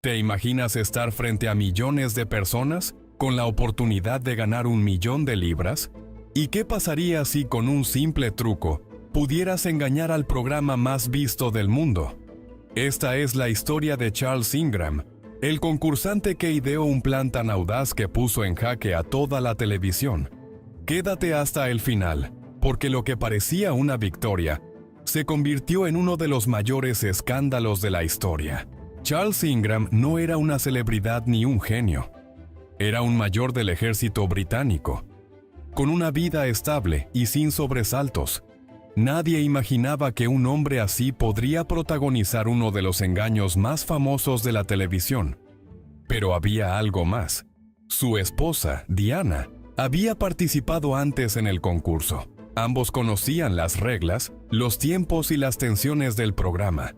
¿Te imaginas estar frente a millones de personas con la oportunidad de ganar 1.000.000 de libras? ¿Y qué pasaría si con un simple truco pudieras engañar al programa más visto del mundo? Esta es la historia de Charles Ingram, el concursante que ideó un plan tan audaz que puso en jaque a toda la televisión. Quédate hasta el final, porque lo que parecía una victoria se convirtió en uno de los mayores escándalos de la historia. Charles Ingram no era una celebridad ni un genio. Era un mayor del ejército británico, con una vida estable y sin sobresaltos. Nadie imaginaba que un hombre así podría protagonizar uno de los engaños más famosos de la televisión. Pero había algo más. Su esposa, Diana, había participado antes en el concurso. Ambos conocían las reglas, los tiempos y las tensiones del programa.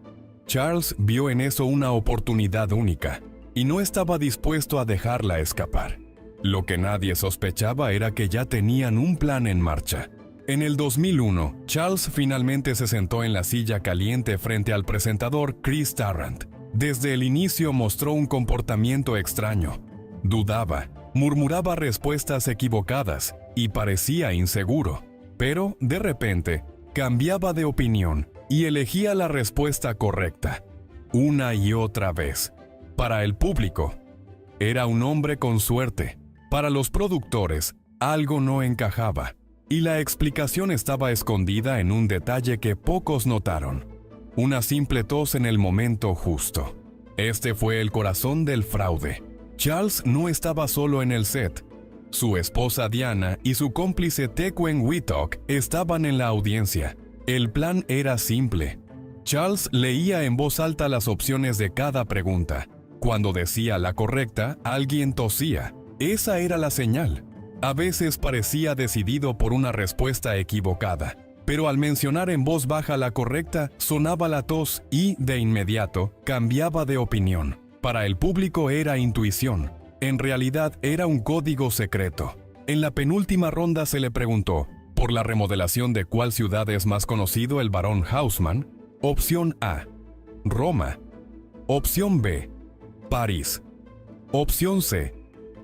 Charles vio en eso una oportunidad única, y no estaba dispuesto a dejarla escapar. Lo que nadie sospechaba era que ya tenían un plan en marcha. En el 2001, Charles finalmente se sentó en la silla caliente frente al presentador Chris Tarrant. Desde el inicio mostró un comportamiento extraño. Dudaba, murmuraba respuestas equivocadas y parecía inseguro. Pero, de repente, cambiaba de opinión y elegía la respuesta correcta, una y otra vez. Para el público, era un hombre con suerte. Para los productores, algo no encajaba. Y la explicación estaba escondida en un detalle que pocos notaron: una simple tos en el momento justo. Este fue el corazón del fraude. Charles no estaba solo en el set. Su esposa Diana y su cómplice Tequen Whitlock estaban en la audiencia. El plan era simple. Charles leía en voz alta las opciones de cada pregunta. Cuando decía la correcta, alguien tosía. Esa era la señal. A veces parecía decidido por una respuesta equivocada, pero al mencionar en voz baja la correcta, sonaba la tos y, de inmediato, cambiaba de opinión. Para el público era intuición. En realidad era un código secreto. En la penúltima ronda se le preguntó, ¿por la remodelación de cuál ciudad es más conocido el barón Haussmann? Opción A, Roma. Opción B, París. Opción C,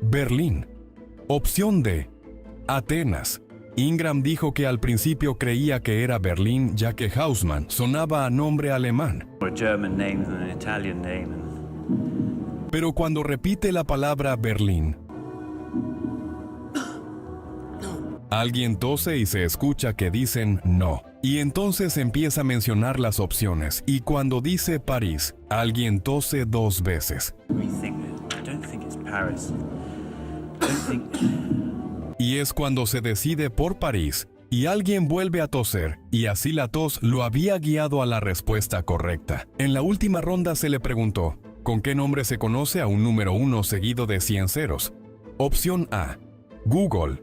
Berlín. Opción D, Atenas. Ingram dijo que al principio creía que era Berlín, ya que Haussmann sonaba a nombre alemán. Pero cuando repite la palabra Berlín, alguien tose y se escucha que dicen no. Y entonces empieza a mencionar las opciones, y cuando dice París, alguien tose 2 veces. Y es cuando se decide por París, y alguien vuelve a toser, y así la tos lo había guiado a la respuesta correcta. En la última ronda se le preguntó, ¿con qué nombre se conoce a un número 1 seguido de 100 ceros? Opción A, Google.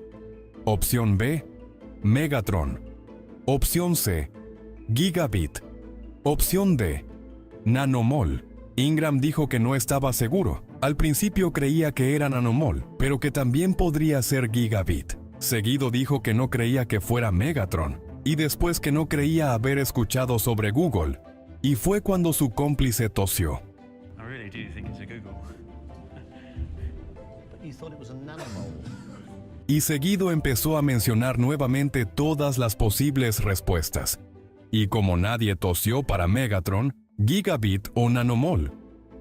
Opción B, Megatron. Opción C, Gigabit. Opción D, Nanomol. Ingram dijo que no estaba seguro. Al principio creía que era Nanomol, pero que también podría ser Gigabit. Seguido dijo que no creía que fuera Megatron, y después que no creía haber escuchado sobre Google. Y fue cuando su cómplice tosió. Y seguido empezó a mencionar nuevamente todas las posibles respuestas. Y como nadie tosió para Megatron, Gigabit o Nanomol,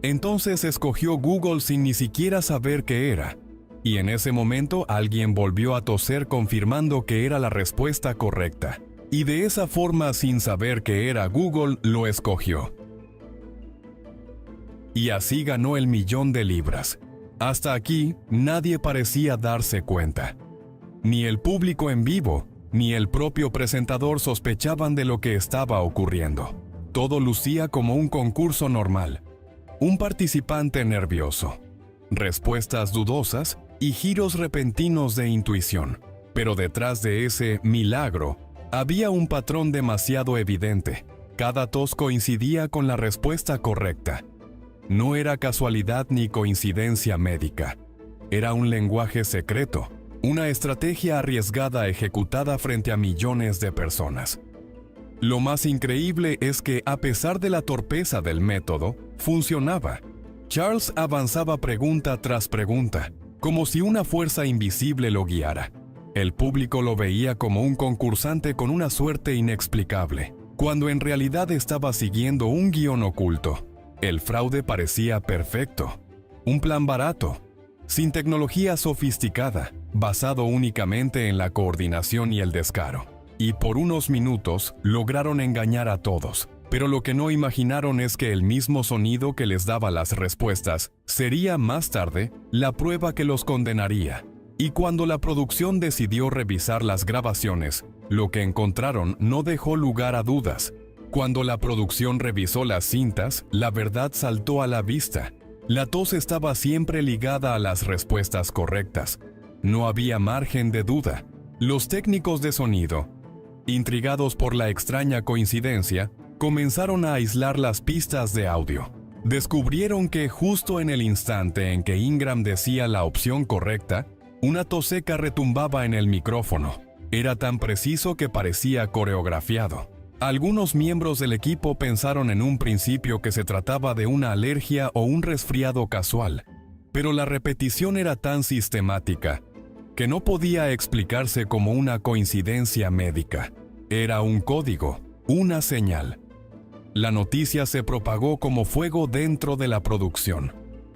entonces escogió Google sin ni siquiera saber qué era. Y en ese momento alguien volvió a toser confirmando que era la respuesta correcta. Y de esa forma, sin saber que era Google, lo escogió. Y así ganó el 1.000.000 de libras. Hasta aquí, nadie parecía darse cuenta. Ni el público en vivo, ni el propio presentador sospechaban de lo que estaba ocurriendo. Todo lucía como un concurso normal. Un participante nervioso, respuestas dudosas y giros repentinos de intuición. Pero detrás de ese milagro, había un patrón demasiado evidente. Cada tos coincidía con la respuesta correcta. No era casualidad ni coincidencia médica. Era un lenguaje secreto, una estrategia arriesgada ejecutada frente a millones de personas. Lo más increíble es que, a pesar de la torpeza del método, funcionaba. Charles avanzaba pregunta tras pregunta, como si una fuerza invisible lo guiara. El público lo veía como un concursante con una suerte inexplicable, cuando en realidad estaba siguiendo un guión oculto. El fraude parecía perfecto, un plan barato, sin tecnología sofisticada, basado únicamente en la coordinación y el descaro. Y por unos minutos lograron engañar a todos. Pero lo que no imaginaron es que el mismo sonido que les daba las respuestas sería más tarde la prueba que los condenaría. Y cuando la producción decidió revisar las grabaciones, lo que encontraron no dejó lugar a dudas. Cuando la producción revisó las cintas, la verdad saltó a la vista. La tos estaba siempre ligada a las respuestas correctas. No había margen de duda. Los técnicos de sonido, intrigados por la extraña coincidencia, comenzaron a aislar las pistas de audio. Descubrieron que justo en el instante en que Ingram decía la opción correcta, una tos seca retumbaba en el micrófono. Era tan preciso que parecía coreografiado. Algunos miembros del equipo pensaron en un principio que se trataba de una alergia o un resfriado casual, pero la repetición era tan sistemática que no podía explicarse como una coincidencia médica. Era un código, una señal. La noticia se propagó como fuego dentro de la producción.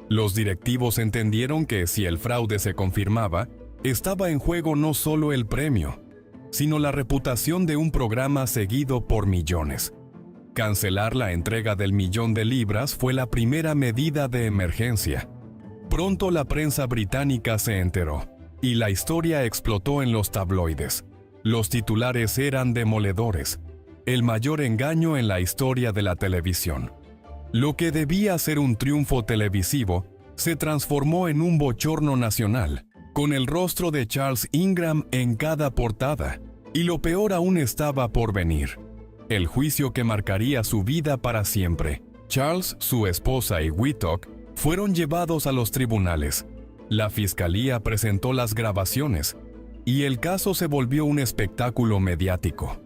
Los directivos entendieron que si el fraude se confirmaba, estaba en juego no solo el premio, sino la reputación de un programa seguido por millones. Cancelar la entrega del $1.000.000 fue la primera medida de emergencia. Pronto la prensa británica se enteró, y la historia explotó en los tabloides. Los titulares eran demoledores. El mayor engaño en la historia de la televisión. Lo que debía ser un triunfo televisivo se transformó en un bochorno nacional, con el rostro de Charles Ingram en cada portada. Y lo peor aún estaba por venir. El juicio que marcaría su vida para siempre. Charles, su esposa y Whitlock fueron llevados a los tribunales. La fiscalía presentó las grabaciones, y el caso se volvió un espectáculo mediático.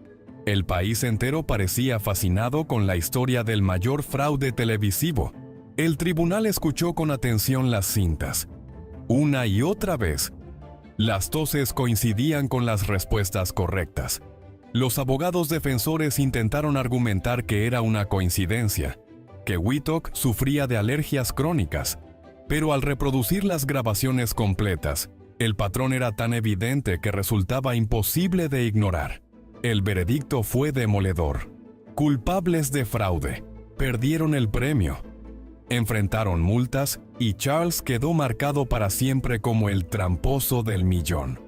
El país entero parecía fascinado con la historia del mayor fraude televisivo. El tribunal escuchó con atención las cintas. Una y otra vez, las toses coincidían con las respuestas correctas. Los abogados defensores intentaron argumentar que era una coincidencia, que Whitlock sufría de alergias crónicas, pero al reproducir las grabaciones completas, el patrón era tan evidente que resultaba imposible de ignorar. El veredicto fue demoledor. Culpables de fraude. Perdieron el premio. Enfrentaron multas y Charles quedó marcado para siempre como el tramposo del millón.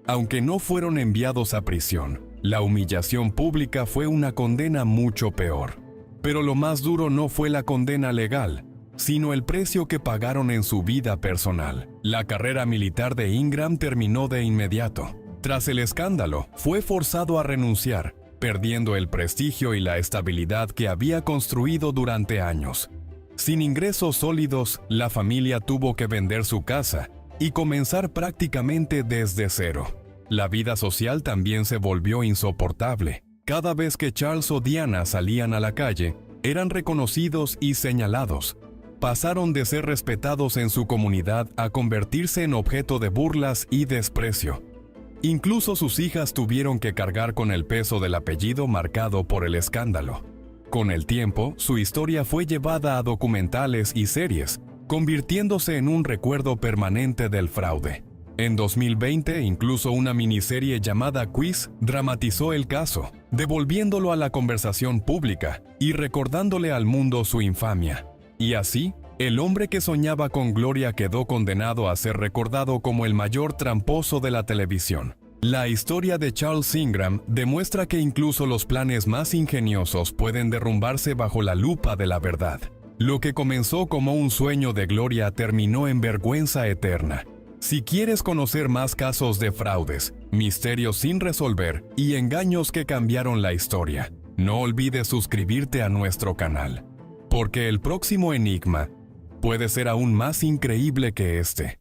Aunque no fueron enviados a prisión, la humillación pública fue una condena mucho peor. Pero lo más duro no fue la condena legal, sino el precio que pagaron en su vida personal. La carrera militar de Ingram terminó de inmediato. Tras el escándalo, fue forzado a renunciar, perdiendo el prestigio y la estabilidad que había construido durante años. Sin ingresos sólidos, la familia tuvo que vender su casa y comenzar prácticamente desde cero. La vida social también se volvió insoportable. Cada vez que Charles o Diana salían a la calle, eran reconocidos y señalados. Pasaron de ser respetados en su comunidad a convertirse en objeto de burlas y desprecio. Incluso sus hijas tuvieron que cargar con el peso del apellido marcado por el escándalo. Con el tiempo, su historia fue llevada a documentales y series, convirtiéndose en un recuerdo permanente del fraude. En 2020, incluso una miniserie llamada Quiz dramatizó el caso, devolviéndolo a la conversación pública y recordándole al mundo su infamia. Y así, el hombre que soñaba con gloria quedó condenado a ser recordado como el mayor tramposo de la televisión. La historia de Charles Ingram demuestra que incluso los planes más ingeniosos pueden derrumbarse bajo la lupa de la verdad. Lo que comenzó como un sueño de gloria terminó en vergüenza eterna. Si quieres conocer más casos de fraudes, misterios sin resolver y engaños que cambiaron la historia, no olvides suscribirte a nuestro canal, porque el próximo enigma puede ser aún más increíble que este.